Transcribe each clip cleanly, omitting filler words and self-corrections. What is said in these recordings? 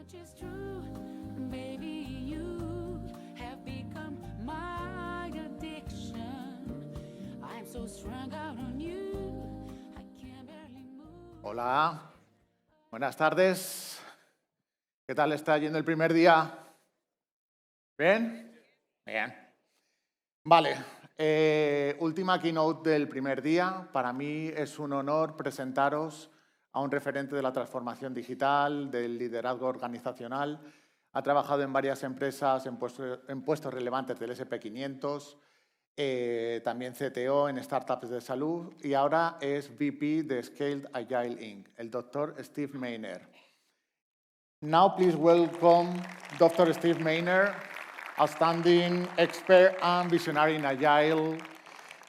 which is true. Baby, you have become my addiction. I'm so strung out on you, I can barely move. Hola, buenas tardes. ¿Qué tal está yendo el primer día? ¿Bien? Bien. Vale, última keynote del primer día. Para mí es un honor presentaros a un referente de la transformación digital, del liderazgo organizacional. Ha trabajado en varias empresas en puestos relevantes del SP500, también CTO en startups de salud y ahora es VP de Scaled Agile Inc., el Dr. Steve Mayner. Now please welcome Dr. Steve Mayner, outstanding expert and visionary in Agile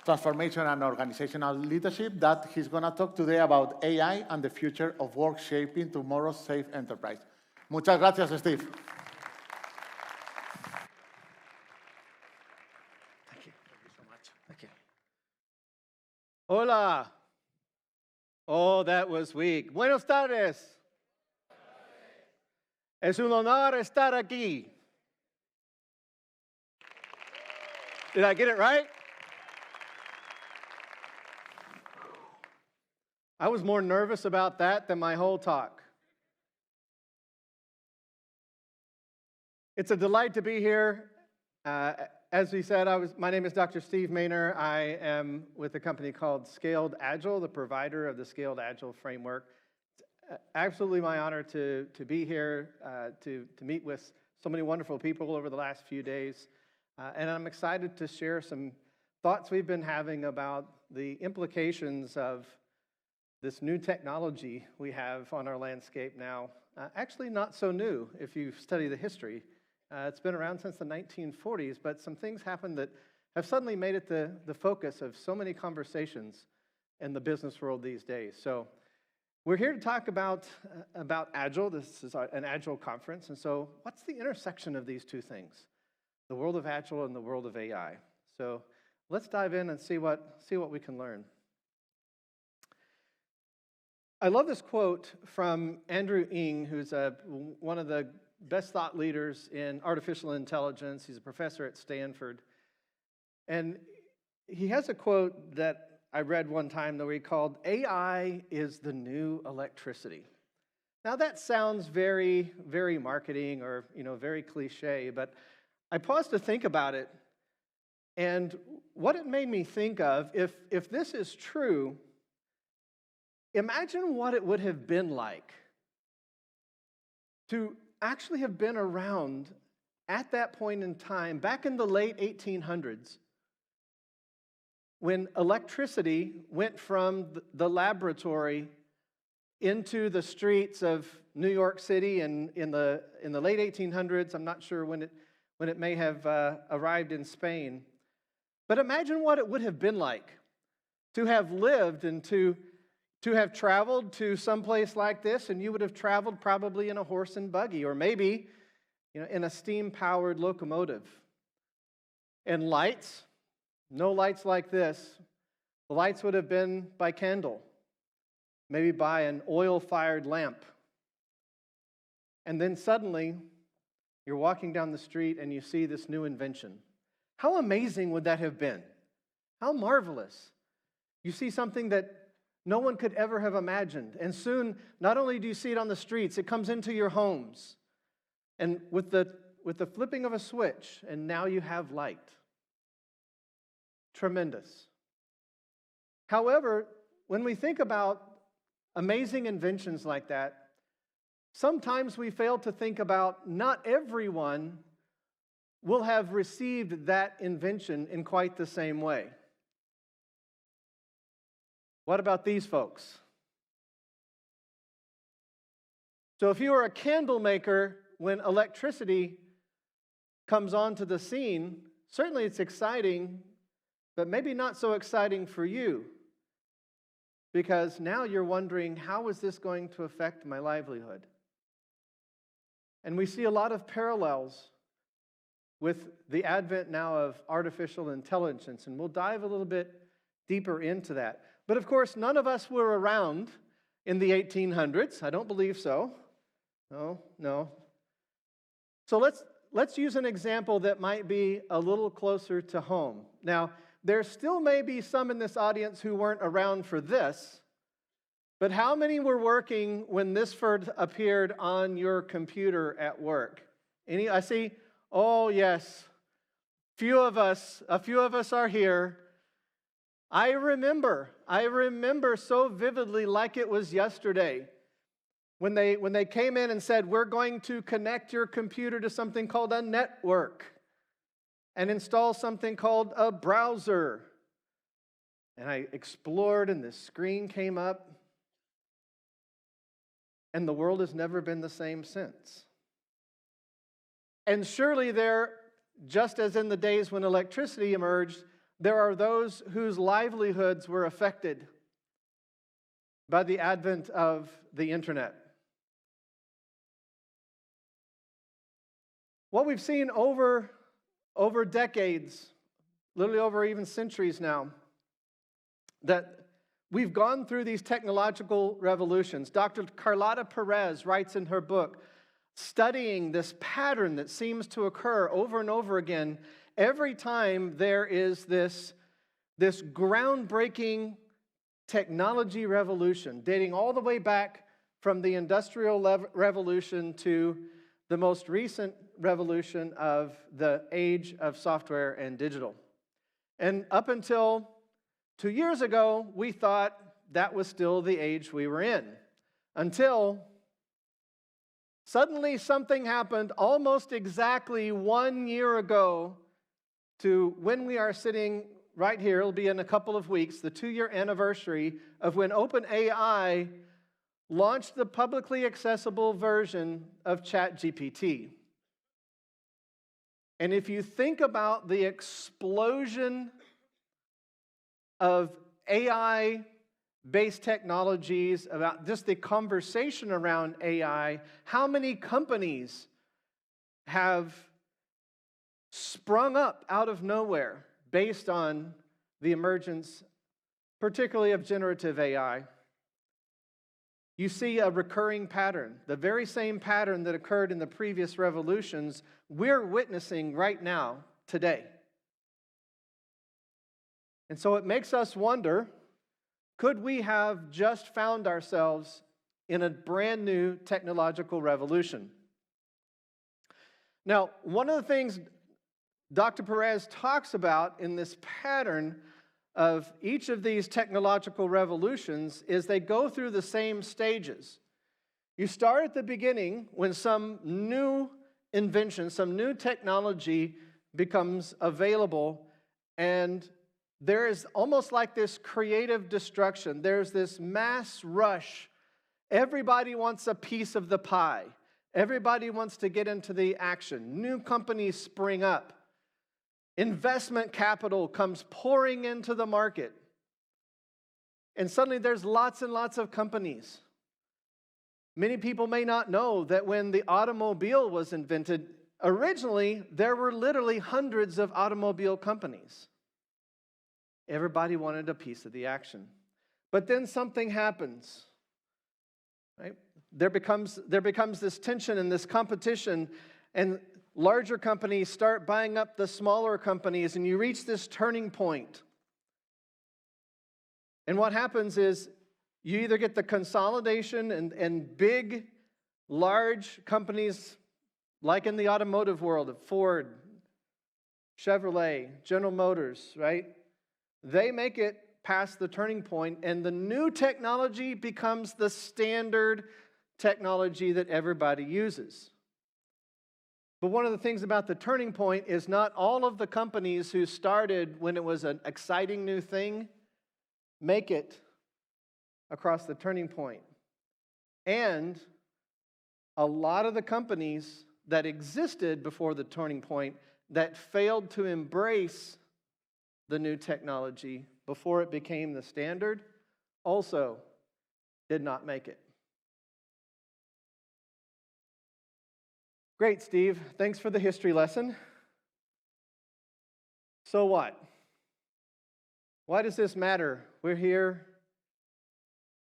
Transformation and Organizational Leadership, that he's going to talk today about AI and the future of work shaping tomorrow's safe enterprise. Muchas gracias, Steve. Thank you so much. Thank you. Hola. Oh, that was weak. Buenas tardes. Es un honor estar aquí. Did I get it right? I was more nervous about that than my whole talk. It's a delight to be here. As we said, my name is Dr. Steve Mayner. I am with a company called Scaled Agile, the provider of the Scaled Agile Framework. It's absolutely my honor to be here, to meet with so many wonderful people over the last few days. And I'm excited to share some thoughts we've been having about the implications of this new technology we have on our landscape now. Actually not so new if you study the history. It's been around since the 1940s, but some things happened that have suddenly made it the focus of so many conversations in the business world these days. So we're here to talk about Agile. This is an Agile conference. And so what's the intersection of these two things? The world of Agile and the world of AI. So let's dive in and see what we can learn. I love this quote from Andrew Ng, who's one of the best thought leaders in artificial intelligence. He's a professor at Stanford. And he has a quote that I read one time that he called, "AI is the new electricity." Now that sounds very, very marketing or very cliche, but I paused to think about it, and what it made me think of, if this is true, imagine what it would have been like to actually have been around at that point in time, back in the late 1800s, when electricity went from the laboratory into the streets of New York City in the late 1800s. I'm not sure when it may have arrived in Spain. But imagine what it would have been like to have lived and to have traveled to some place like this, and you would have traveled probably in a horse and buggy, or maybe in a steam-powered locomotive. And lights, no lights like this. The lights would have been by candle, maybe by an oil-fired lamp. And then suddenly, you're walking down the street and you see this new invention. How amazing would that have been? How marvelous. You see something that no one could ever have imagined. And soon, not only do you see it on the streets, it comes into your homes. And with the flipping of a switch, and now you have light. Tremendous. However, when we think about amazing inventions like that, sometimes we fail to think about not everyone will have received that invention in quite the same way. What about these folks? So if you are a candle maker, when electricity comes onto the scene, certainly it's exciting, but maybe not so exciting for you, because now you're wondering, how is this going to affect my livelihood? And we see a lot of parallels with the advent now of artificial intelligence, and we'll dive a little bit deeper into that. But of course, none of us were around in the 1800s. I don't believe so. No. So let's use an example that might be a little closer to home. Now, there still may be some in this audience who weren't around for this, but how many were working when this first appeared on your computer at work? Any? I see. Oh, yes. A few of us are here. I remember so vividly, like it was yesterday, when they came in and said, we're going to connect your computer to something called a network and install something called a browser. And I explored, and this screen came up, and the world has never been the same since. And surely there, just as in the days when electricity emerged, there are those whose livelihoods were affected by the advent of the internet. What we've seen over decades, literally over even centuries now, that we've gone through these technological revolutions. Dr. Carlota Perez writes in her book, studying this pattern that seems to occur over and over again every time there is this groundbreaking technology revolution, dating all the way back from the Industrial Revolution to the most recent revolution of the age of software and digital. And up until 2 years ago, we thought that was still the age we were in, until suddenly something happened almost exactly 1 year ago to when we are sitting right here. It'll be in a couple of weeks, the 2-year anniversary of when OpenAI launched the publicly accessible version of ChatGPT. And if you think about the explosion of AI-based technologies, about just the conversation around AI, how many companies have sprung up out of nowhere based on the emergence, particularly of generative AI? You see a recurring pattern. The very same pattern that occurred in the previous revolutions, we're witnessing right now, today. And so it makes us wonder, could we have just found ourselves in a brand new technological revolution? Now, one of the things Dr. Perez talks about in this pattern of each of these technological revolutions is they go through the same stages. You start at the beginning when some new invention, some new technology becomes available, and there is almost like this creative destruction. There's this mass rush. Everybody wants a piece of the pie. Everybody wants to get into the action. New companies spring up. Investment capital comes pouring into the market. And suddenly there's lots and lots of companies. Many people may not know that when the automobile was invented, originally there were literally hundreds of automobile companies. Everybody wanted a piece of the action. But then something happens, right? There becomes this tension and this competition, and larger companies start buying up the smaller companies, and you reach this turning point. And what happens is you either get the consolidation and big, large companies, like in the automotive world of Ford, Chevrolet, General Motors, right? They make it past the turning point, and the new technology becomes the standard technology that everybody uses. But one of the things about the turning point is not all of the companies who started when it was an exciting new thing make it across the turning point. And a lot of the companies that existed before the turning point that failed to embrace the new technology before it became the standard also did not make it. Great, Steve. Thanks for the history lesson. So what? Why does this matter? We're here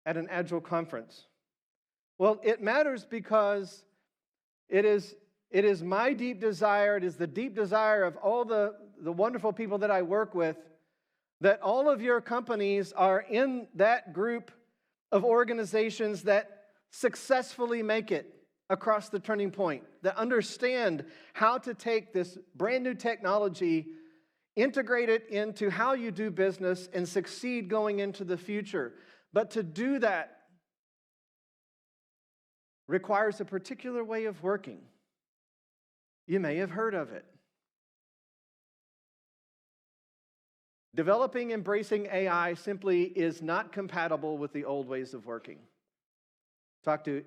at an Agile conference. Well, it matters because it is it is my deep desire, it is the deep desire of all the wonderful people that I work with, that all of your companies are in that group of organizations that successfully make it across the turning point, that understand how to take this brand new technology, integrate it into how you do business, and succeed going into the future. But to do that requires a particular way of working. You may have heard of it. Developing, embracing AI simply is not compatible with the old ways of working. Talk to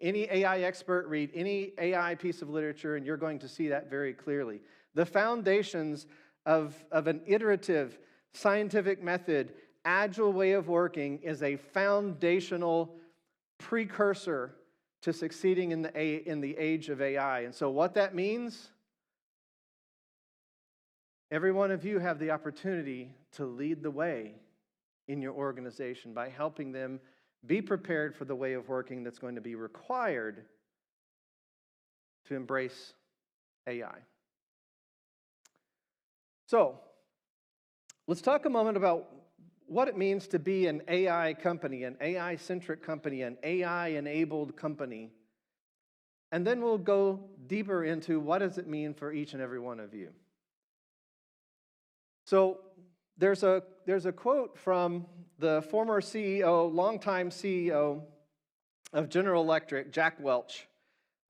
any AI expert, read any AI piece of literature, and you're going to see that very clearly. The foundations of an iterative, scientific method, agile way of working is a foundational precursor to succeeding in the age of AI. And so what that means, every one of you have the opportunity to lead the way in your organization by helping them be prepared for the way of working that's going to be required to embrace AI. So, let's talk a moment about what it means to be an AI company, an AI-centric company, an AI-enabled company. And then we'll go deeper into what does it mean for each and every one of you. So, there's a quote from the former CEO, longtime CEO of General Electric, Jack Welch,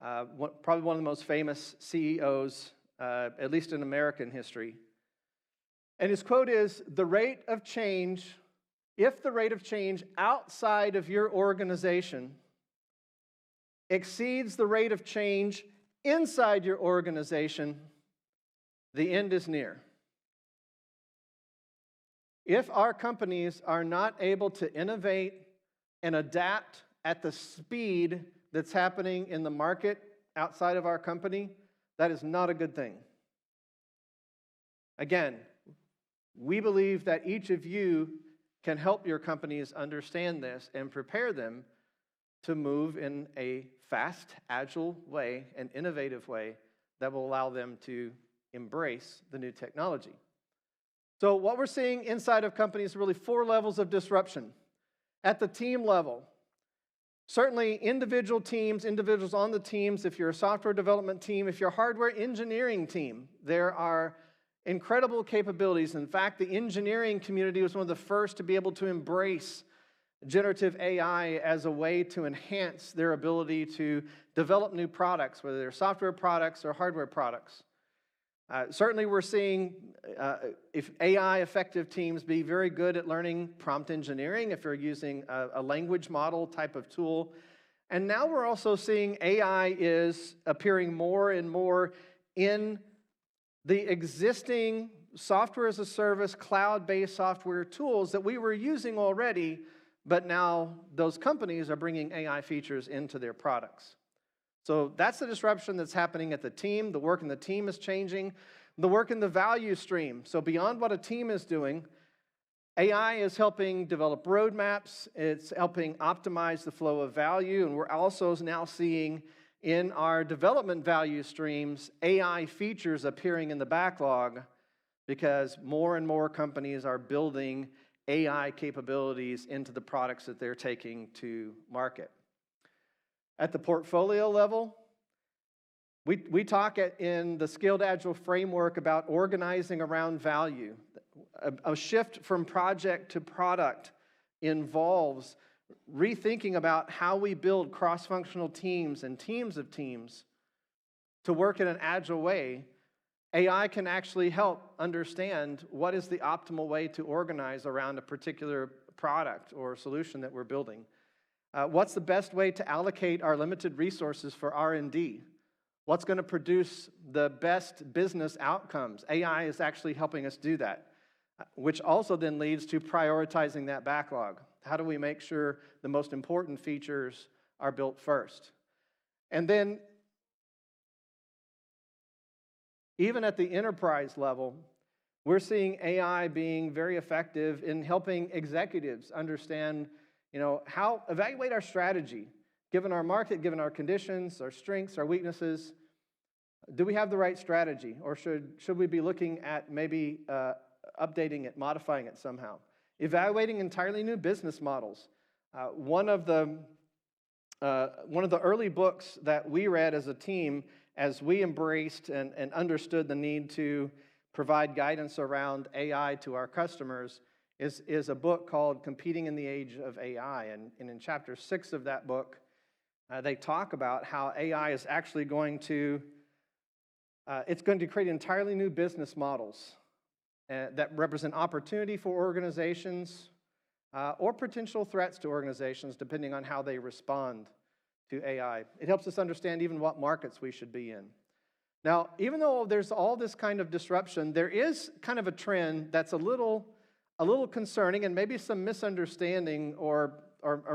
probably one of the most famous CEOs, at least in American history. And his quote is, if the rate of change outside of your organization exceeds the rate of change inside your organization, the end is near. If our companies are not able to innovate and adapt at the speed that's happening in the market outside of our company, that is not a good thing. Again, we believe that each of you can help your companies understand this and prepare them to move in a fast, agile way, an innovative way that will allow them to embrace the new technology. So what we're seeing inside of companies are really 4 levels of disruption. At the team level, certainly individual teams, individuals on the teams, if you're a software development team, if you're a hardware engineering team, there are incredible capabilities. In fact, the engineering community was one of the first to be able to embrace generative AI as a way to enhance their ability to develop new products, whether they're software products or hardware products. Certainly we're seeing if AI-effective teams be very good at learning prompt engineering, if you're using a language model type of tool. And now we're also seeing AI is appearing more and more in the existing software as a service, cloud-based software tools that we were using already, but now those companies are bringing AI features into their products. So that's the disruption that's happening at the team. The work in the team is changing. The work in the value stream. So beyond what a team is doing, AI is helping develop roadmaps. It's helping optimize the flow of value. And we're also now seeing in our development value streams, AI features appearing in the backlog because more and more companies are building AI capabilities into the products that they're taking to market. At the portfolio level, we talk in the Scaled Agile Framework about organizing around value. A shift from project to product involves rethinking about how we build cross-functional teams and teams of teams to work in an agile way. AI can actually help understand what is the optimal way to organize around a particular product or solution that we're building. What's the best way to allocate our limited resources for R&D? What's going to produce the best business outcomes? AI is actually helping us do that, which also then leads to prioritizing that backlog. How do we make sure the most important features are built first? And then, even at the enterprise level, we're seeing AI being very effective in helping executives understand how evaluate our strategy, given our market, given our conditions, our strengths, our weaknesses. Do we have the right strategy, or should we be looking at maybe updating it, modifying it somehow? Evaluating entirely new business models. One of the early books that we read as a team, as we embraced and understood the need to provide guidance around AI to our customers, is a book called Competing in the Age of AI. And in chapter 6 of that book, they talk about how AI is actually going to create entirely new business models that represent opportunity for organizations or potential threats to organizations, depending on how they respond to AI. It helps us understand even what markets we should be in. Now, even though there's all this kind of disruption, there is kind of a trend that's a little concerning, and maybe some misunderstanding or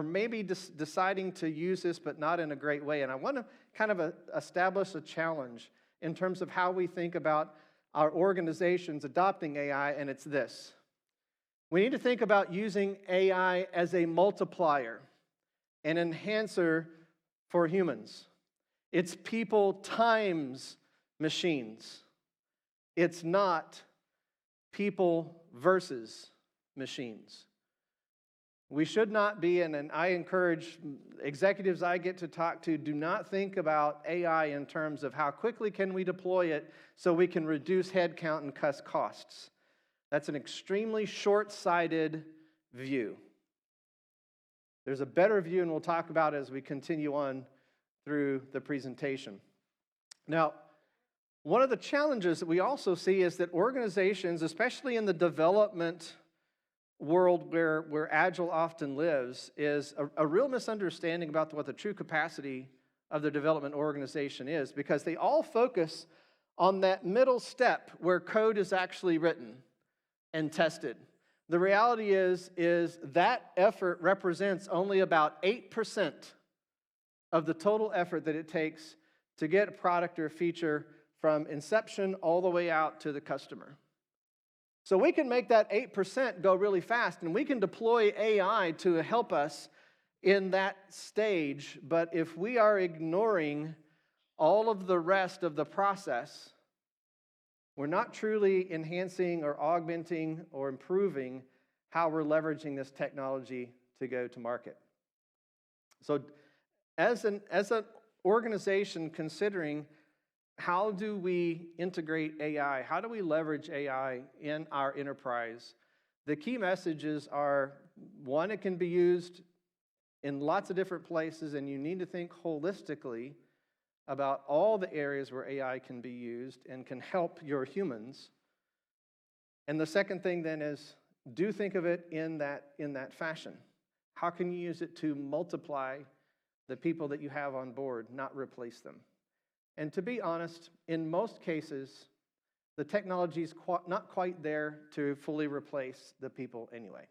maybe deciding to use this but not in a great way. And I want to kind of establish a challenge in terms of how we think about our organizations adopting AI, and it's this. We need to think about using AI as a multiplier, an enhancer for humans. It's people times machines. It's not people versus machines. We should not be, and I encourage executives I get to talk to, do not think about AI in terms of how quickly can we deploy it so we can reduce headcount and cut costs. That's an extremely short-sighted view. There's a better view, and we'll talk about it as we continue on through the presentation. Now, one of the challenges that we also see is that organizations, especially in the development world where Agile often lives, is a real misunderstanding about what the true capacity of the development organization is, because they all focus on that middle step where code is actually written and tested. The reality is that effort represents only about 8% of the total effort that it takes to get a product or a feature from inception all the way out to the customer. So we can make that 8% go really fast, and we can deploy AI to help us in that stage, but if we are ignoring all of the rest of the process, we're not truly enhancing or augmenting or improving how we're leveraging this technology to go to market. So as an organization considering how do we integrate AI, how do we leverage AI in our enterprise, the key messages are, one, it can be used in lots of different places, and you need to think holistically about all the areas where AI can be used and can help your humans. And the second thing then is, do think of it in that fashion. How can you use it to multiply the people that you have on board, not replace them? And to be honest, in most cases, the technology is not quite there to fully replace the people anyway.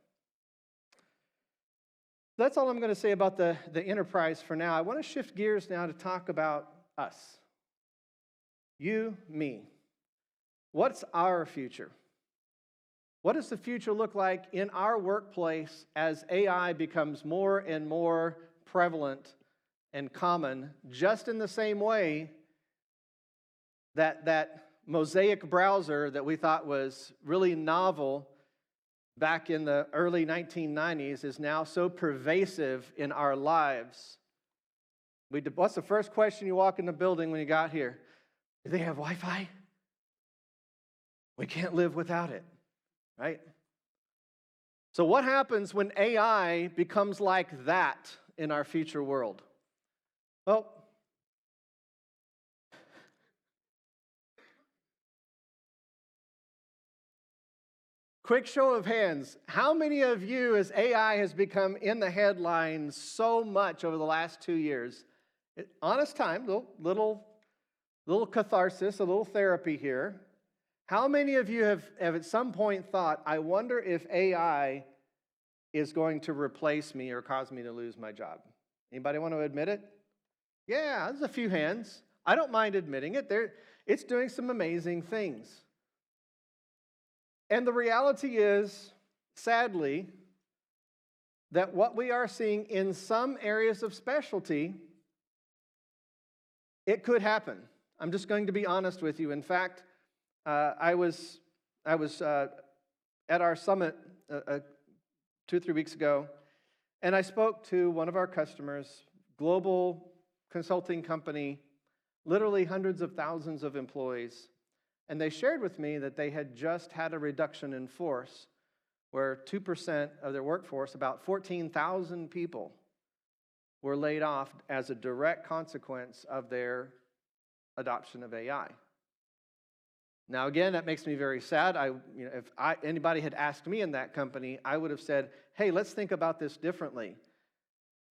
That's all I'm going to say about the enterprise for now. I want to shift gears now to talk about us. You, me. What's our future? What does the future look like in our workplace as AI becomes more and more prevalent and common, just in the same way that Mosaic browser that we thought was really novel back in the early 1990s is now so pervasive in our lives? What's the first question you walk in the building when you got here? Do they have Wi-Fi? We can't live without it, right? So what happens when AI becomes like that in our future world? Well, quick show of hands. How many of you, as AI has become in the headlines so much over the last 2 years, honest time, little catharsis, a little therapy here. How many of you have at some point thought, I wonder if AI is going to replace me or cause me to lose my job? Anybody want to admit it? Yeah, there's a few hands. I don't mind admitting it. It's doing some amazing things. And the reality is, sadly, that what we are seeing in some areas of specialty, it could happen. I'm just going to be honest with you. In fact, I was at our summit 2 or 3 weeks ago, and I spoke to one of our customers, global consulting company, literally hundreds of thousands of employees, and they shared with me that they had just had a reduction in force where 2% of their workforce, about 14,000 people, were laid off as a direct consequence of their adoption of AI. Now, again, that makes me very sad. If anybody had asked me in that company, I would have said, hey, let's think about this differently.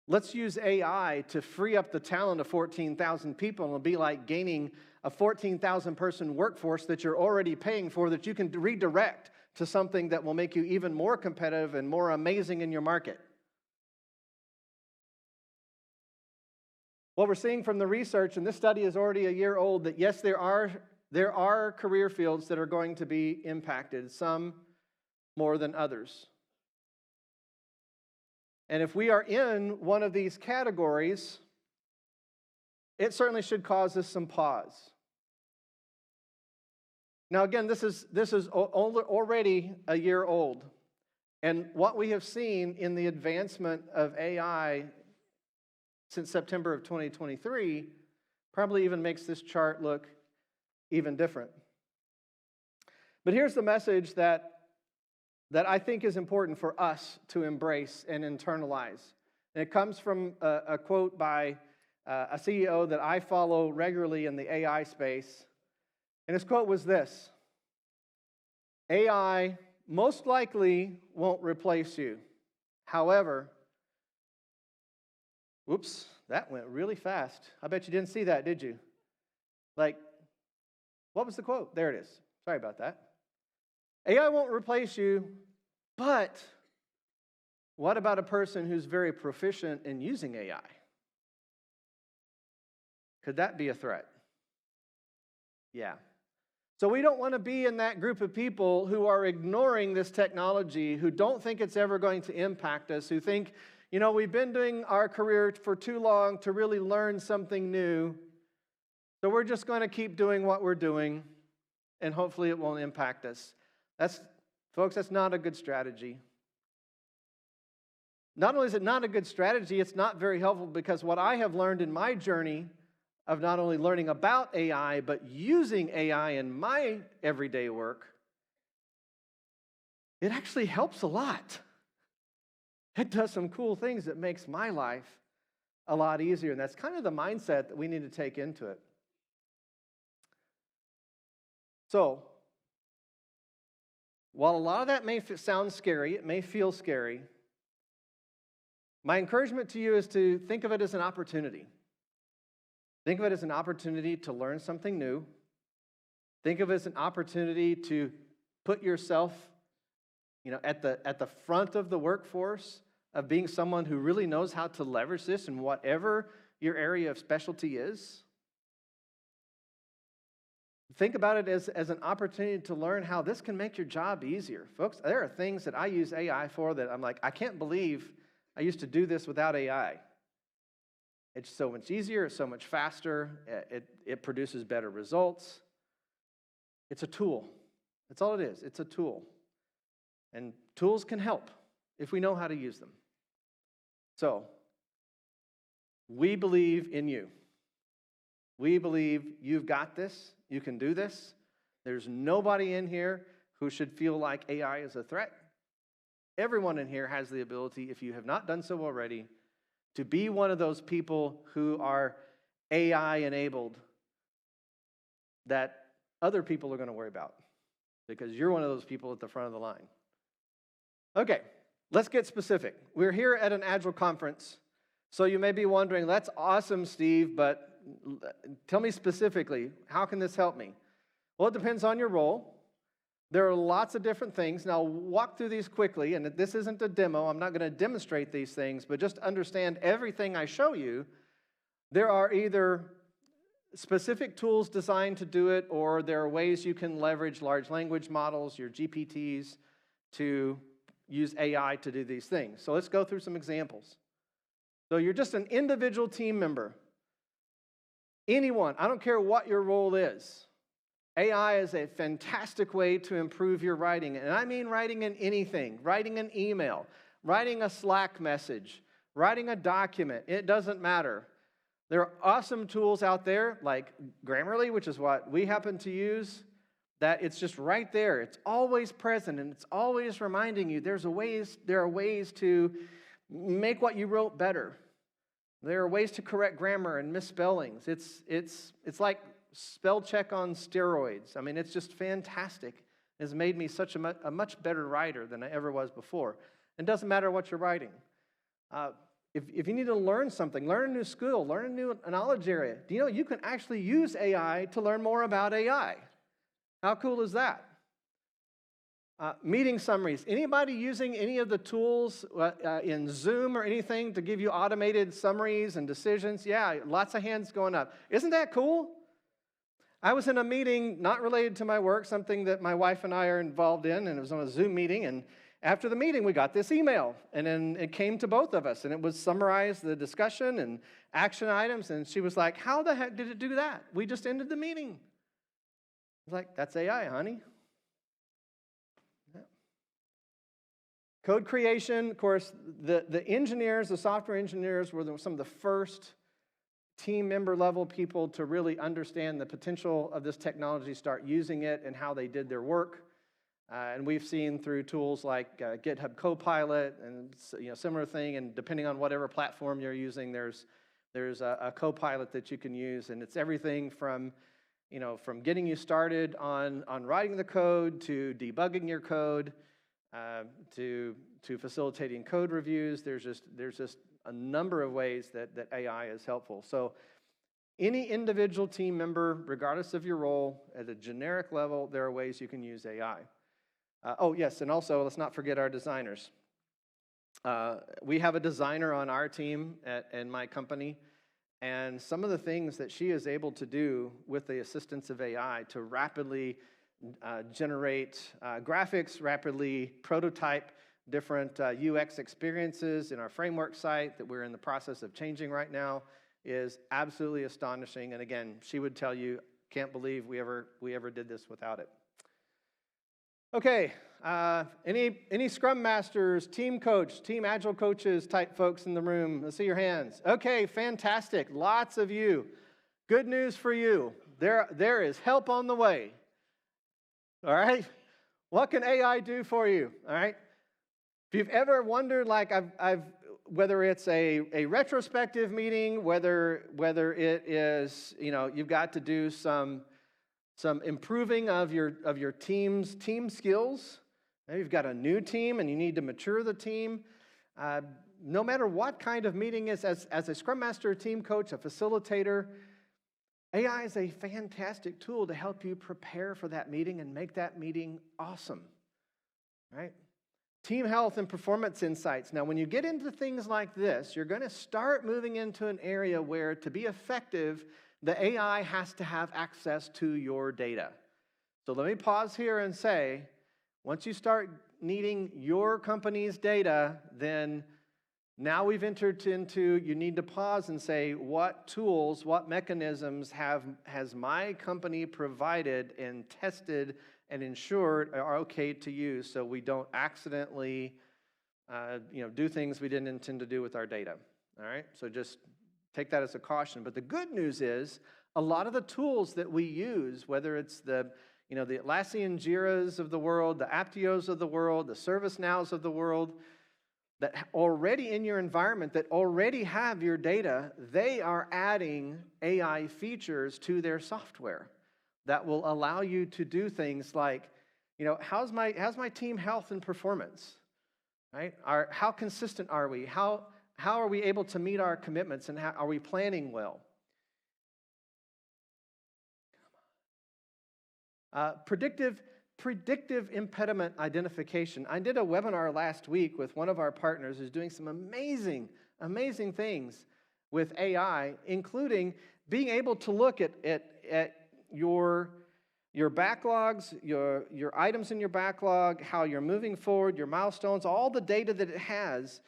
Let's use AI to free up the talent of 14,000 people, and it'll be like gaining a 14,000 person workforce that you're already paying for that you can redirect to something that will make you even more competitive and more amazing in your market. What we're seeing from the research, and this study is already a year old, that yes, there are career fields that are going to be impacted, some more than others. And if we are in one of these categories, it certainly should cause us some pause. Now, again, this is already a year old. And what we have seen in the advancement of AI since September of 2023 probably even makes this chart look even different. But here's the message that I think is important for us to embrace and internalize. And it comes from a quote by a CEO that I follow regularly in the AI space. And his quote was this: AI most likely won't replace you. However, whoops, that went really fast. I bet you didn't see that, did you? What was the quote? There it is. Sorry about that. AI won't replace you, but what about a person who's very proficient in using AI? Could that be a threat? Yeah. So we don't want to be in that group of people who are ignoring this technology, who don't think it's ever going to impact us, who think, we've been doing our career for too long to really learn something new, so we're just going to keep doing what we're doing, and hopefully it won't impact us. Folks, that's not a good strategy. Not only is it not a good strategy, it's not very helpful, because what I have learned in my journey of not only learning about AI, but using AI in my everyday work, it actually helps a lot. It does some cool things that makes my life a lot easier, and that's kind of the mindset that we need to take into it. So, while a lot of that may sound scary, it may feel scary, my encouragement to you is to think of it as an opportunity. Think of it as an opportunity to learn something new. Think of it as an opportunity to put yourself, at the front of the workforce, of being someone who really knows how to leverage this in whatever your area of specialty is. Think about it as an opportunity to learn how this can make your job easier. Folks, there are things that I use AI for that I'm like, I can't believe I used to do this without AI. It's so much easier, it's so much faster, it produces better results. It's a tool. That's all it is. It's a tool. And tools can help if we know how to use them. So, we believe in you. We believe you've got this, you can do this. There's nobody in here who should feel like AI is a threat. Everyone in here has the ability, if you have not done so already, to be one of those people who are AI-enabled that other people are going to worry about, because you're one of those people at the front of the line. Okay, let's get specific. We're here at an Agile conference, so you may be wondering, that's awesome, Steve, but tell me specifically, how can this help me? Well, it depends on your role. There are lots of different things. Now, I'll walk through these quickly, and this isn't a demo. I'm not going to demonstrate these things, but just understand everything I show you, there are either specific tools designed to do it, or there are ways you can leverage large language models, your GPTs, to use AI to do these things. So let's go through some examples. So you're just an individual team member. Anyone, I don't care what your role is, AI is a fantastic way to improve your writing. And I mean writing in anything, writing an email, writing a Slack message, writing a document. It doesn't matter. There are awesome tools out there like Grammarly, which is what we happen to use, that it's just right there. It's always present, and it's always reminding you there are ways to make what you wrote better. There are ways to correct grammar and misspellings. It's like spell check on steroids. I mean, it's just fantastic. It has made me such a much better writer than I ever was before. It doesn't matter what you're writing. If you need to learn something, learn a new skill, learn a new knowledge area, do you know you can actually use AI to learn more about AI? How cool is that? Meeting summaries. Anybody using any of the tools in Zoom or anything to give you automated summaries and decisions? Yeah, lots of hands going up. Isn't that cool? I was in a meeting not related to my work, something that my wife and I are involved in, and it was on a Zoom meeting, and after the meeting we got this email, and then it came to both of us, and it was summarized the discussion and action items, and she was like, how the heck did it do that? We just ended the meeting. I was like, that's AI, honey. Code creation, of course, the engineers, the software engineers were some of the first team member level people to really understand the potential of this technology, start using it, and how they did their work. And we've seen through tools like GitHub Copilot and similar thing, and depending on whatever platform you're using, there's a Copilot that you can use, and it's everything from getting you started on writing the code to debugging your code, to facilitating code reviews. There's just a number of ways that AI is helpful. So any individual team member, regardless of your role, at a generic level, there are ways you can use AI. Oh, yes, and also let's not forget our designers. We have a designer on our team in my company, and some of the things that she is able to do with the assistance of AI to rapidly generate graphics, rapidly prototype different UX experiences in our framework site that we're in the process of changing right now is absolutely astonishing. And again, she would tell you, can't believe we ever did this without it. Okay, any Scrum Masters, team coach, team Agile coaches type folks in the room? Let's see your hands. Okay, fantastic. Lots of you. Good news for you. There is help on the way. All right? What can AI do for you? All right? If you've ever wondered, like whether it's a retrospective meeting, whether it is, you've got to do some improving of your team's team skills. Maybe you've got a new team and you need to mature the team. No matter what kind of meeting is, as a Scrum Master, a team coach, a facilitator, AI is a fantastic tool to help you prepare for that meeting and make that meeting awesome, right? Team health and performance insights. Now, when you get into things like this, you're going to start moving into an area where, to be effective, the AI has to have access to your data. So let me pause here and say, once you start needing your company's data, then now we've entered into, you need to pause and say, what tools, what mechanisms has my company provided and tested and ensured are okay to use so we don't accidentally do things we didn't intend to do with our data. All right, so just take that as a caution. But the good news is a lot of the tools that we use, whether it's the Atlassian Jiras of the world, the Aptios of the world, the ServiceNows of the world, that already in your environment, that already have your data, they are adding AI features to their software that will allow you to do things like, how's my team health and performance, right? How consistent are we? How are we able to meet our commitments, and how are we planning well? Predictive impediment identification. I did a webinar last week with one of our partners who's doing some amazing things with AI, including being able to look at your backlogs, your items in your backlog, how you're moving forward, your milestones, all the data that it has,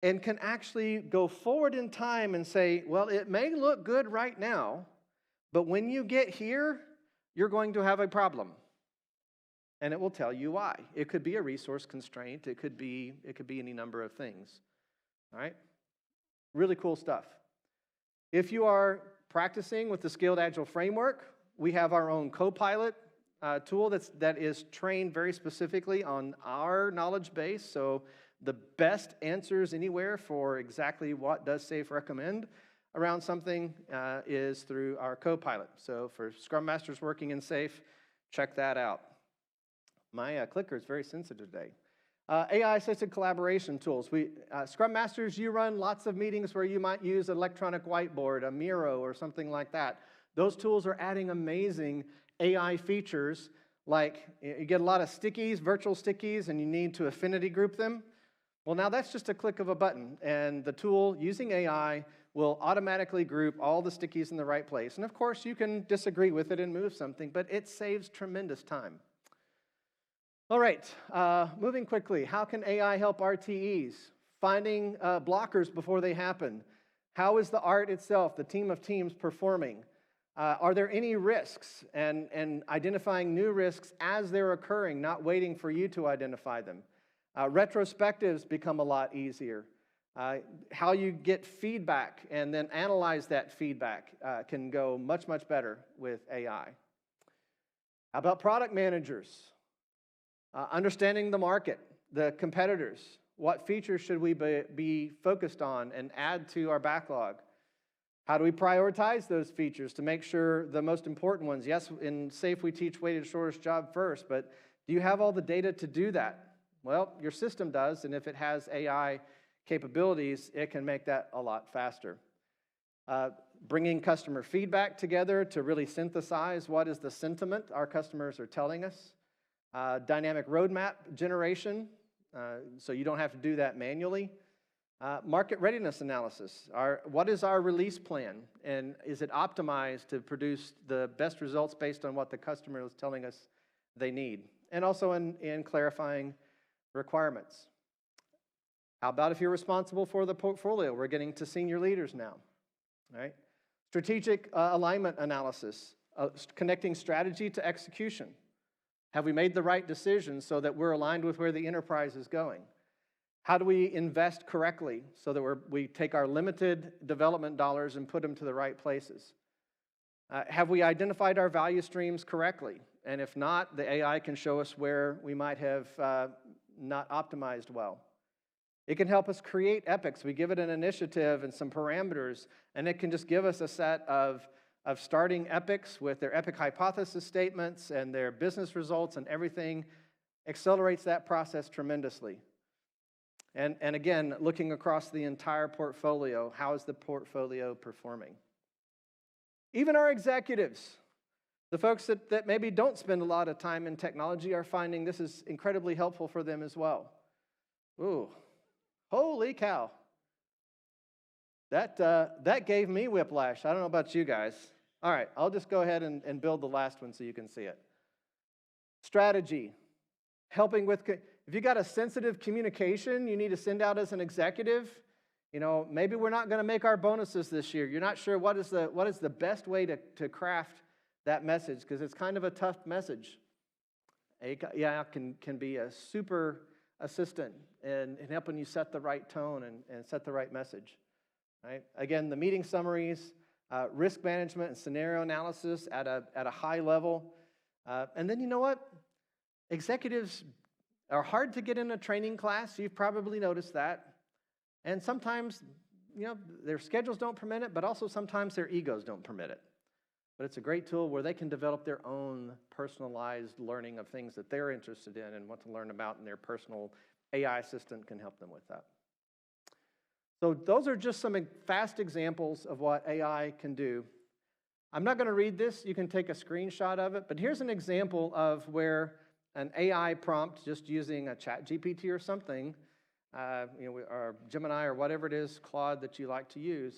and can actually go forward in time and say, well, it may look good right now, But when you get here, you're going to have a problem. And it will tell you why. It could be a resource constraint. It could be any number of things. All right? Really cool stuff. If you are practicing with the Scaled Agile Framework, we have our own Copilot tool that is trained very specifically on our knowledge base. So the best answers anywhere for exactly what does SAFe recommend around something is through our Copilot. So for Scrum Masters working in SAFe, check that out. My clicker is very sensitive today. AI-assisted collaboration tools. Scrum Masters, you run lots of meetings where you might use an electronic whiteboard, a Miro, or something like that. Those tools are adding amazing AI features, like you get a lot of stickies, virtual stickies, and you need to affinity group them. Well, now that's just a click of a button, and the tool, using AI, will automatically group all the stickies in the right place. And of course, you can disagree with it and move something, but it saves tremendous time. All right, moving quickly. How can AI help RTEs? Finding blockers before they happen. How is the art itself, the team of teams, performing? Are there any risks? And identifying new risks as they're occurring, not waiting for you to identify them. Retrospectives become a lot easier. How you get feedback and then analyze that feedback can go much, much better with AI. How about product managers? Understanding the market, the competitors. What features should we be focused on and add to our backlog? How do we prioritize those features to make sure the most important ones? Yes, in SAFe we teach weighted shortest job first, but do you have all the data to do that? Well, your system does, and if it has AI capabilities, it can make that a lot faster. Bringing customer feedback together to really synthesize what is the sentiment our customers are telling us. Dynamic roadmap generation, so you don't have to do that manually. Market readiness analysis. What is our release plan, and is it optimized to produce the best results based on what the customer is telling us they need? And also in clarifying requirements. How about if you're responsible for the portfolio? We're getting to senior leaders now, right? Strategic alignment analysis, connecting strategy to execution. Have we made the right decisions so that we're aligned with where the enterprise is going? How do we invest correctly so that we take our limited development dollars and put them to the right places? Have we identified our value streams correctly? And if not, the AI can show us where we might have not optimized well. It can help us create epics. We give it an initiative and some parameters, and it can just give us a set of starting epics with their epic hypothesis statements and their business results, and everything accelerates that process tremendously. And again, looking across the entire portfolio, how is the portfolio performing? Even our executives, the folks that maybe don't spend a lot of time in technology, are finding this is incredibly helpful for them as well. Ooh, holy cow. That gave me whiplash. I don't know about you guys. All right, I'll just go ahead and build the last one so you can see it. Strategy, helping with, if you got a sensitive communication you need to send out as an executive, maybe we're not going to make our bonuses this year. You're not sure what is the best way to craft that message, because it's kind of a tough message. AI can be a super assistant in helping you set the right tone and set the right message. Right? Again, the meeting summaries, risk management and scenario analysis at a high level. And then you know what? Executives are hard to get in a training class. You've probably noticed that. And sometimes, their schedules don't permit it, but also sometimes their egos don't permit it. But it's a great tool where they can develop their own personalized learning of things that they're interested in and want to learn about, and their personal AI assistant can help them with that. So those are just some fast examples of what AI can do. I'm not going to read this. You can take a screenshot of it. But here's an example of where an AI prompt, just using a ChatGPT or something, or Gemini or whatever it is, Claude, that you like to use,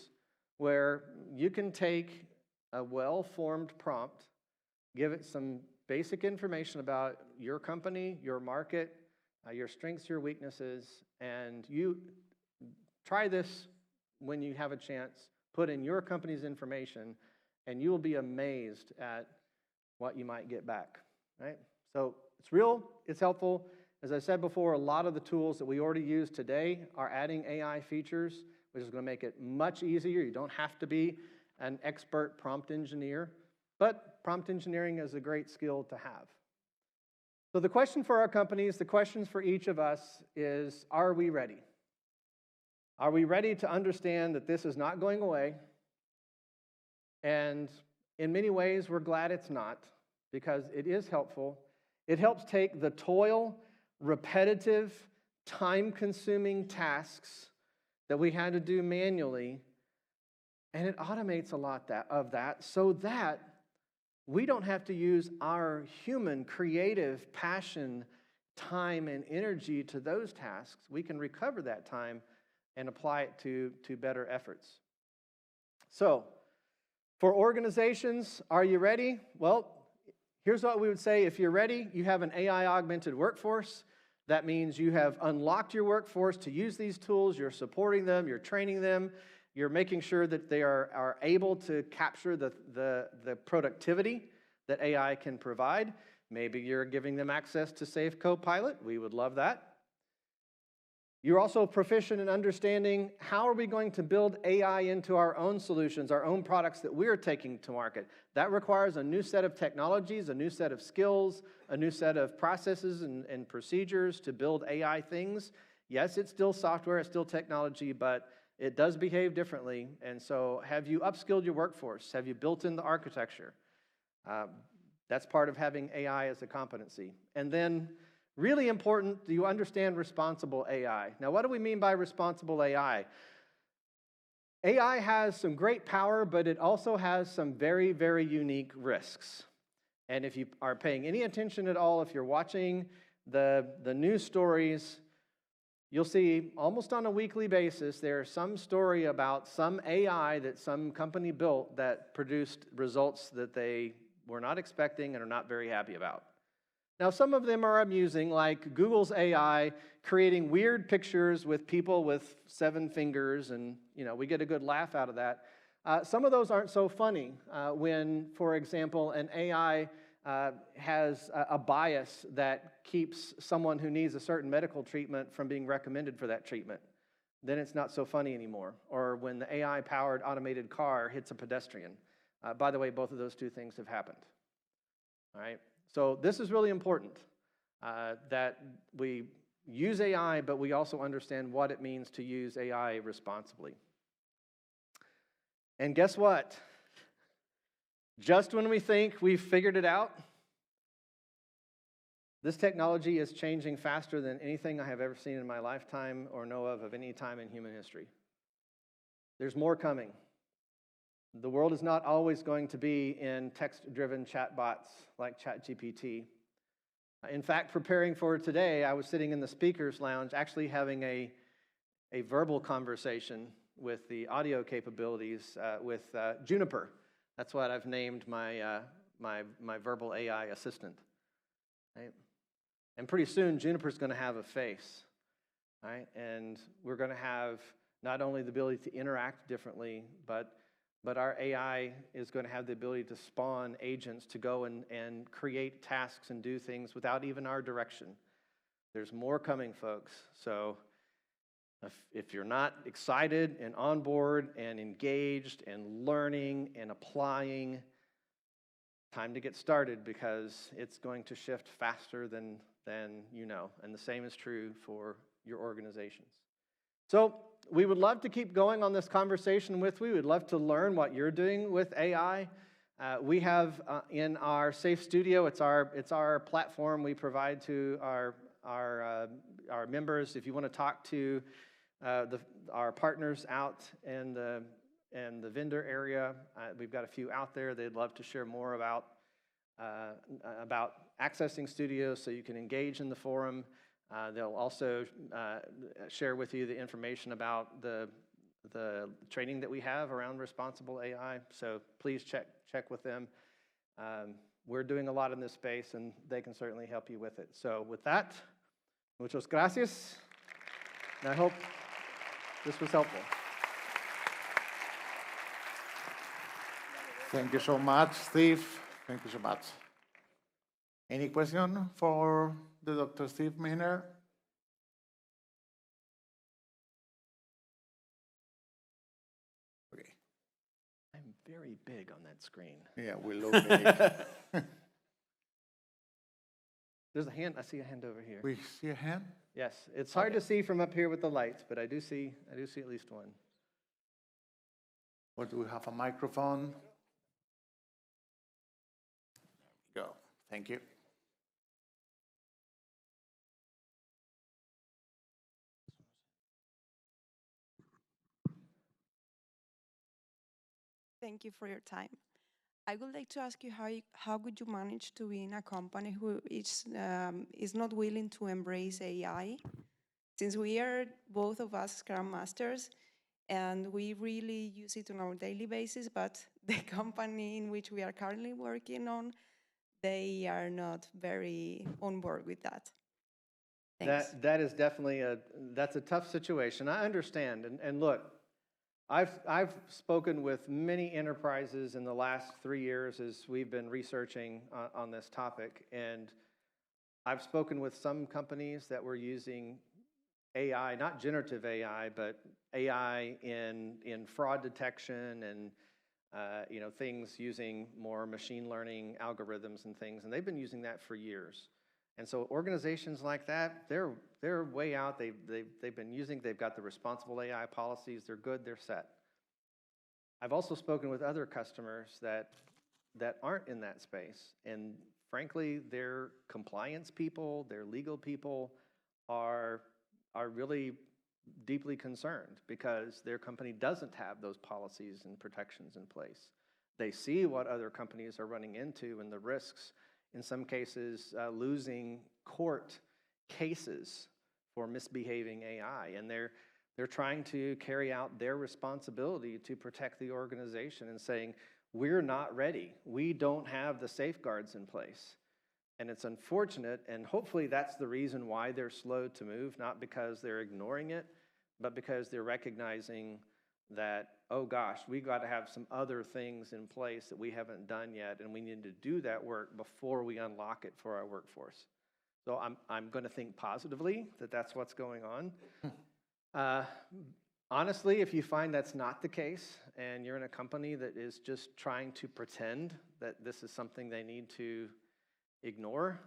where you can take a well-formed prompt, give it some basic information about your company, your market, your strengths, your weaknesses, and you try this when you have a chance. Put in your company's information and you will be amazed at what you might get back, right? So it's real, it's helpful. As I said before, a lot of the tools that we already use today are adding AI features, which is going to make it much easier. You don't have to be an expert prompt engineer, but prompt engineering is a great skill to have. So the question for our companies, the questions for each of us is, are we ready? Are we ready to understand that this is not going away? And in many ways, we're glad it's not, because it is helpful. It helps take the toil, repetitive, time-consuming tasks that we had to do manually, and it automates a lot of that so that we don't have to use our human, creative passion, time, and energy to those tasks. We can recover that time and apply it to better efforts. So, for organizations, are you ready? Well, here's what we would say. If you're ready, you have an AI-augmented workforce. That means you have unlocked your workforce to use these tools. You're supporting them. You're training them. You're making sure that they are able to capture the productivity that AI can provide. Maybe you're giving them access to Safe Copilot. We would love that. You're also proficient in understanding how are we going to build AI into our own solutions, our own products that we're taking to market. That requires a new set of technologies, a new set of skills, a new set of processes and procedures to build AI things. Yes, it's still software, it's still technology, but it does behave differently. And so have you upskilled your workforce? Have you built in the architecture? That's part of having AI as a competency. And then, really important, do you understand responsible AI? Now, what do we mean by responsible AI? AI has some great power, but it also has some very, very unique risks. And if you are paying any attention at all, if you're watching the news stories, you'll see almost on a weekly basis, there's some story about some AI that some company built that produced results that they were not expecting and are not very happy about. Now, some of them are amusing, like Google's AI creating weird pictures with people with 7 fingers, and we get a good laugh out of that. Some of those aren't so funny when, for example, an AI has a bias that keeps someone who needs a certain medical treatment from being recommended for that treatment. Then it's not so funny anymore. Or when the AI-powered automated car hits a pedestrian. By the way, both of those two things have happened. All right? So this is really important, that we use AI, but we also understand what it means to use AI responsibly. And guess what? Just when we think we've figured it out, this technology is changing faster than anything I have ever seen in my lifetime or know of any time in human history. There's more coming. The world is not always going to be in text-driven chatbots like ChatGPT. In fact, preparing for today, I was sitting in the speaker's lounge actually having a verbal conversation with the audio capabilities with Juniper. That's what I've named my verbal AI assistant. Right? And pretty soon, Juniper's going to have a face. Right? And we're going to have not only the ability to interact differently, but our AI is going to have the ability to spawn agents to go and create tasks and do things without even our direction. There's more coming, folks. So if you're not excited and on board and engaged and learning and applying, time to get started, because it's going to shift faster than you know. And the same is true for your organizations. So we would love to keep going on this conversation with you. We'd love to learn what you're doing with AI. We have in our Safe Studio, it's our platform we provide to our members. If you want to talk to our partners out in the vendor area, we've got a few out there. They'd love to share more about accessing studios so you can engage in the forum. They'll also share with you the information about the training that we have around responsible AI. So please check with them. We're doing a lot in this space, and they can certainly help you with it. So with that, muchas gracias. And I hope this was helpful. Thank you so much, Steve. Thank you so much. Any question for the Dr. Steve Mayner? Okay. I'm very big on that screen. Yeah, we look big. There's a hand. I see a hand over here. We see a hand? Yes, it's hard to see from up here with the lights, but I do see at least one. Or do we have a microphone? There we go. Thank you. Thank you for your time. I would like to ask you how would you manage to be in a company who is not willing to embrace AI? Since we are both of us Scrum Masters and we really use it on our daily basis, but the company in which we are currently working on, they are not very on board with that. Thanks. That is definitely that's a tough situation. I understand, and look, I've spoken with many enterprises in the last 3 years as we've been researching on this topic, and I've spoken with some companies that were using AI, not generative AI, but AI in fraud detection and things using more machine learning algorithms and things, and they've been using that for years. And so organizations like that, they're way out. They've got the responsible AI policies. They're good. They're set. I've also spoken with other customers that aren't in that space, and frankly, their compliance people, their legal people are really deeply concerned because their company doesn't have those policies and protections in place. They see what other companies are running into and the risks, in some cases, losing court cases for misbehaving AI. And they're trying to carry out their responsibility to protect the organization and saying, we're not ready. We don't have the safeguards in place. And it's unfortunate, and hopefully that's the reason why they're slow to move, not because they're ignoring it, but because they're recognizing that, oh gosh, we've got to have some other things in place that we haven't done yet, and we need to do that work before we unlock it for our workforce. So I'm going to think positively that that's what's going on. Honestly, if you find that's not the case, and you're in a company that is just trying to pretend that this is something they need to ignore,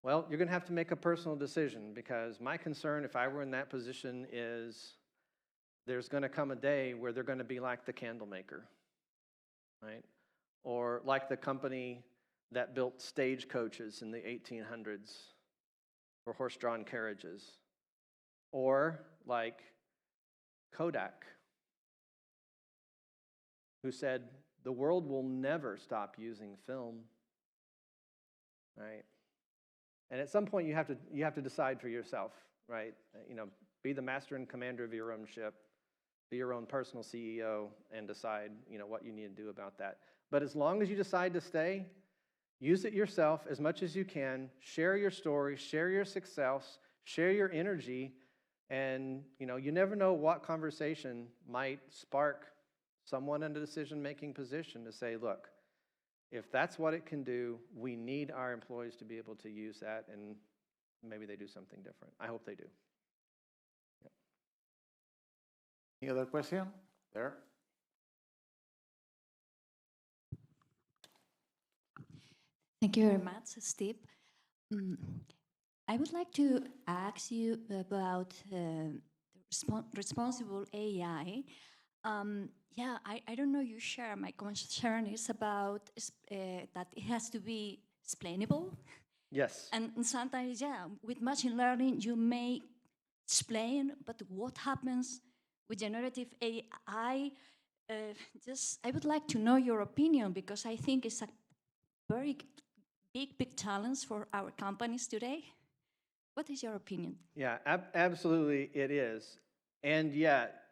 well, you're going to have to make a personal decision, because my concern, if I were in that position, is there's going to come a day where they're going to be like the candle maker, right? Or like the company that built stagecoaches in the 1800s for horse-drawn carriages. Or like Kodak, who said, the world will never stop using film, right? And at some point you have to decide for yourself, right? Be the master and commander of your own ship, be your own personal CEO, and decide, what you need to do about that. But as long as you decide to stay, use it yourself as much as you can, share your story, share your success, share your energy, and you never know what conversation might spark someone in a decision-making position to say, look, if that's what it can do, we need our employees to be able to use that, and maybe they do something different. I hope they do. Yep. Any other question? There. Thank you very much, Steve. I would like to ask you about responsible AI. I don't know you share. My concern is about that it has to be explainable. Yes. And sometimes, with machine learning, you may explain, but what happens with generative AI? I would like to know your opinion, because I think it's a very big challenge for our companies today. What is your opinion? Yeah, absolutely it is. And yet,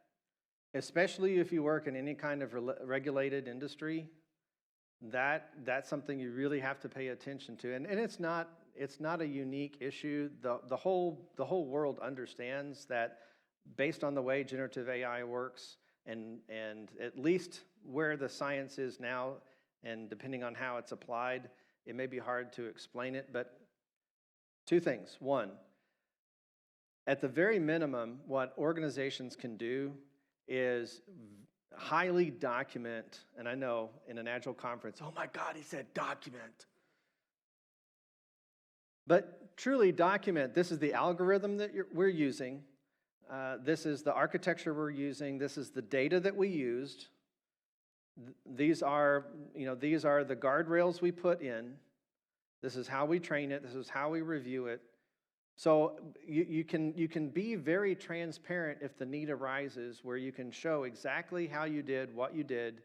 especially if you work in any kind of regulated industry, that's something you really have to pay attention to. And it's not a unique issue. The whole world understands that based on the way generative AI works, and at least where the science is now, and depending on how it's applied, it may be hard to explain it, but two things. One, at the very minimum, what organizations can do is highly document, and I know in an Agile conference, oh my God, he said document. But truly document, this is the algorithm that we're using, this is the architecture we're using, this is the data that we used, these are the guardrails we put in, this is how we train it, this is how we review it. So you can be very transparent if the need arises, where you can show exactly how you did what you did,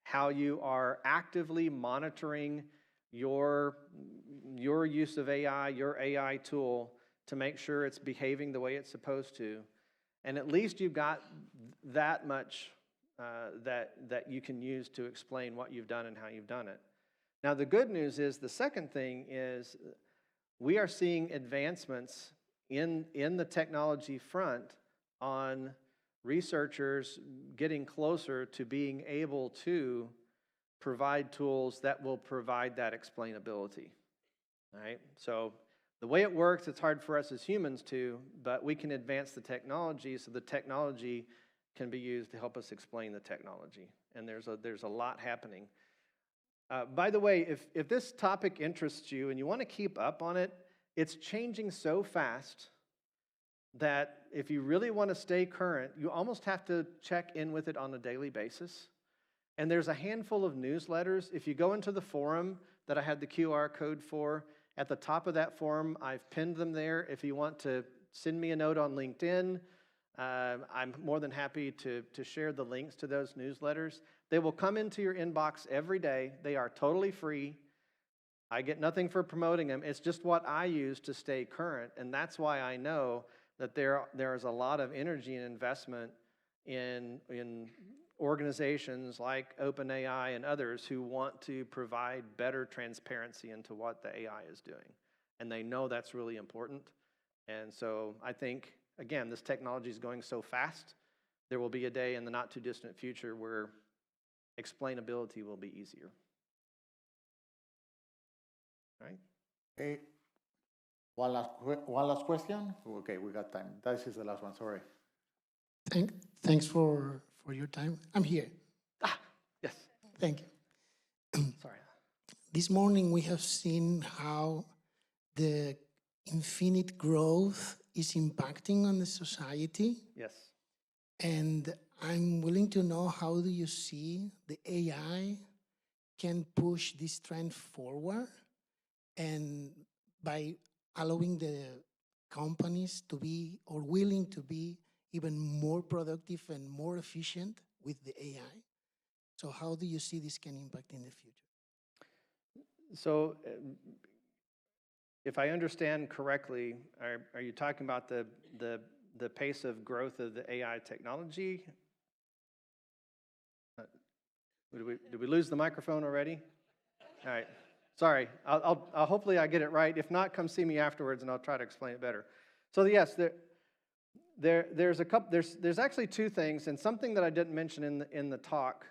how you are actively monitoring your use of AI, your AI tool, to make sure it's behaving the way it's supposed to. And at least you've got that much that you can use to explain what you've done and how you've done it. Now the good news is, the second thing is, we are seeing advancements in the technology front on researchers getting closer to being able to provide tools that will provide that explainability. All right? So the way it works, it's hard for us as humans to, but we can advance the technology so the technology can be used to help us explain the technology. And there's a lot happening. By the way, if this topic interests you and you want to keep up on it, it's changing so fast that if you really want to stay current, you almost have to check in with it on a daily basis. And there's a handful of newsletters. If you go into the forum that I had the QR code for, at the top of that forum, I've pinned them there. If you want to send me a note on LinkedIn, I'm more than happy to share the links to those newsletters. They will come into your inbox every day. They are totally free. I get nothing for promoting them. It's just what I use to stay current, and that's why I know that there is a lot of energy and investment in organizations like OpenAI and others who want to provide better transparency into what the AI is doing. And they know that's really important. And so I think, again, this technology is going so fast, there will be a day in the not too distant future where explainability will be easier. Right? Okay. One last question? Okay, we got time. This is the last one, sorry. Thanks for your time. I'm here. Yes. Thank you. Sorry. This morning we have seen how the infinite growth is impacting on the society. Yes. And I'm willing to know, how do you see the AI can push this trend forward, and by allowing the companies to be, or willing to be, even more productive and more efficient with the AI? So how do you see this can impact in the future? So if I understand correctly, are you talking about the pace of growth of the AI technology? Did we lose the microphone already? All right. Sorry. I'll hopefully I get it right. If not, come see me afterwards and I'll try to explain it better. So yes, there's actually two things, and something that I didn't mention in the talk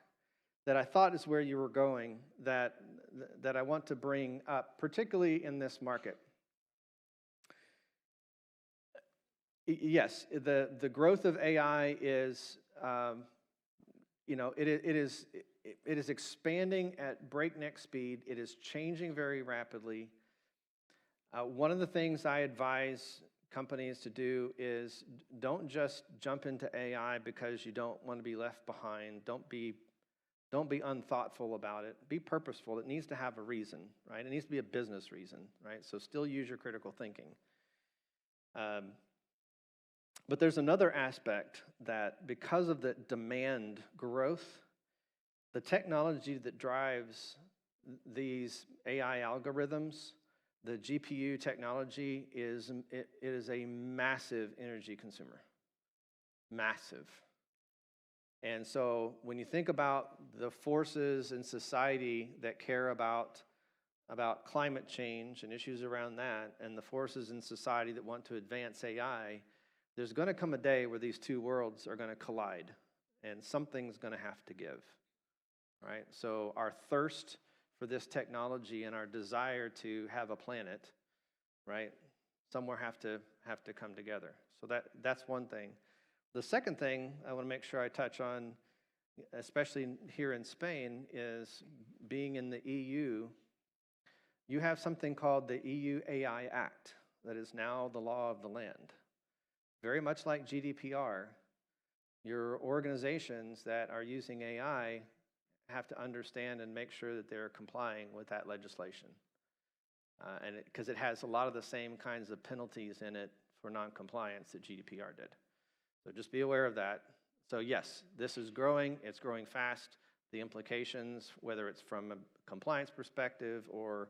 that I thought is where you were going, that I want to bring up, particularly in this market. Yes, the growth of AI is, it is expanding at breakneck speed. It is changing very rapidly. One of the things I advise companies to do is, don't just jump into AI because you don't want to be left behind. Don't be unthoughtful about it. Be purposeful. It needs to have a reason, right? It needs to be a business reason, right? So still use your critical thinking. But there's another aspect, that because of the demand growth, the technology that drives these AI algorithms, the GPU technology, it is a massive energy consumer. Massive. And so when you think about the forces in society that care about climate change and issues around that, and the forces in society that want to advance AI, there's going to come a day where these two worlds are going to collide. and something's going to have to give, right? So our thirst for this technology and our desire to have a planet, right, somewhere have to come together. So that's one thing. The second thing I want to make sure I touch on, especially here in Spain, is being in the EU. You have something called the EU AI Act that is now the law of the land. Very much like GDPR, your organizations that are using AI have to understand and make sure that they're complying with that legislation. And because it has a lot of the same kinds of penalties in it for non-compliance that GDPR did. So just be aware of that. So yes, this is growing, it's growing fast. The implications, whether it's from a compliance perspective or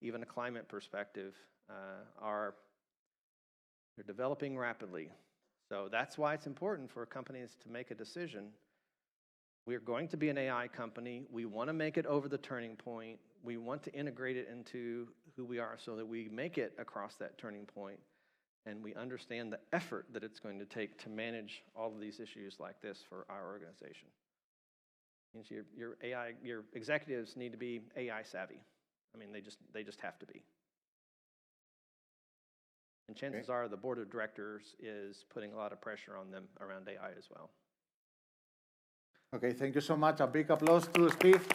even a climate perspective, they're developing rapidly. So that's why it's important for companies to make a decision. We're going to be an AI company. We want to make it over the turning point. We want to integrate it into who we are so that we make it across that turning point, and we understand the effort that it's going to take to manage all of these issues like this for our organization. Means your executives need to be AI savvy. I mean, they just have to be. And chances are the board of directors is putting a lot of pressure on them around AI as well. Okay, thank you so much. A big applause to Steve.